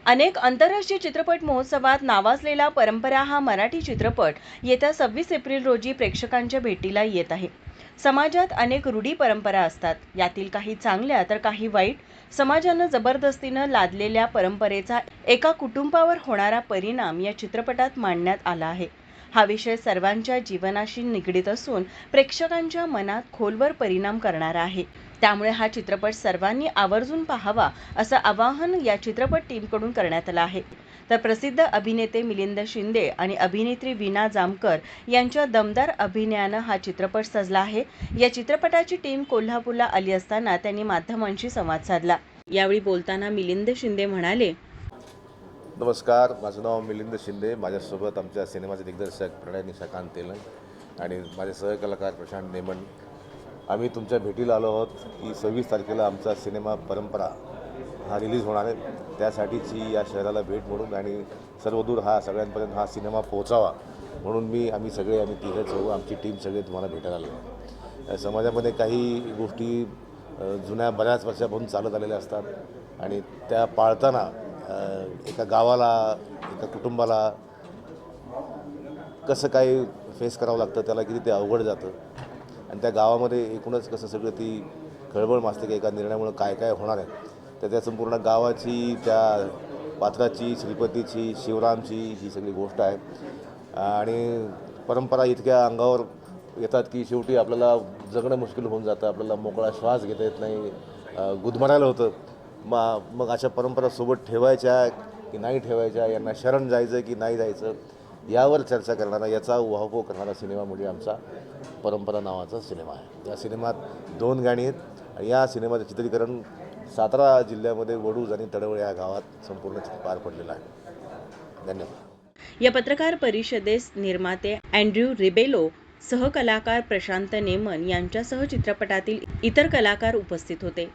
अनेक आंतरराष्ट्रीय चित्रपट महोत्सवात नावाजलेला परंपरा हा मराठी चित्रपट येत्या 26 एप्रिल रोजी प्रेक्षकांच्या भेटीला येत आहे. समाजात अनेक रूढी परंपरा असतात. यातील काही चांगल्या तर काही वाईट. समाजानं जबरदस्तीनं लादलेल्या परंपरेचा एका कुटुंबावर होणारा परिणाम या चित्रपटात मांडण्यात आला आहे. हा विषय सर्वांच्या जीवनाशी निगडीत असून प्रेक्षकांच्या मनात खोलवर परिणाम करणारा आहे. त्यामुळे हा चित्रपट सर्वांनी आवर्जून पाहावा असं आवाहन या चित्रपट टीमकडून करण्यात आलं आहे. तर प्रसिद्ध अभिनेते मिलिंद शिंदे आणि अभिनेत्री वीणा जामकर यांच्या दमदार अभिनयानं हा चित्रपट सजला आहे. या चित्रपटाची टीम कोल्हापूरला आली असताना त्यांनी माध्यमांशी संवाद साधला. यावेळी बोलताना मिलिंद शिंदे म्हणाले, नमस्कार, माझं नाव मिलिंद शिंदे. माझ्यासोबत आमच्या सिनेमाचे दिग्दर्शक प्रणय निशाकांत तेलंग आणि माझे सहकलाकार प्रशांत नेमन. आम्ही तुमच्या भेटीला आलो आहोत की 26 तारखेला आमचा सिनेमा परंपरा हा रिलीज होणार आहे. त्यासाठीची या शहराला भेट म्हणून आणि सर्वदूर हा सगळ्यांपर्यंत हा सिनेमा पोहोचावा म्हणून आम्ही सगळे तिघं चौघं आमची टीम सगळे तुम्हाला भेटायला आलो. समाजामध्ये काही गोष्टी जुन्या बऱ्याच वर्षापासून चालत आलेल्या असतात आणि त्या पाळताना एका गावाला एका कुटुंबाला कसं काय फेस करावं लागतं, त्याला किती ते अवघड जातं आणि त्या गावामध्ये एकूणच कसं सगळं ती खळबळ माजते की एका निर्णयामुळं काय काय होणार आहे. तर त्या संपूर्ण गावाची, त्या पात्राची, श्रीपतीची, शिवरामची ही सगळी गोष्ट आहे आणि परंपरा इतक्या अंगावर येतात की शेवटी आपल्याला जगणं मुश्किल होऊन जातं. आपल्याला मोकळा श्वास घेता येत नाही, गुदमरायला होतं. मग अशा परंपरा सोबत ठेवायच्या की नाही ठेवायच्या, यांना शरण जायचं की नाही जायचं, यावर चर्चा करणारा, याचा उहापोह करणारा सिनेमा म्हणजे आमचा परंपरा नावाचा सिनेमा आहे. या सिनेमात 2 गाणी आहेत आणि या सिनेमाचं चित्रीकरण सातारा जिल्ह्यामध्ये वडूज आणि तडवळे या गावात संपूर्ण पार पडलेलं आहे. धन्यवाद. या पत्रकार परिषदेस निर्माते अँड्र्यू रिबेलो, सहकलाकार प्रशांत नेमन यांच्यासह चित्रपटातील इतर कलाकार उपस्थित होते.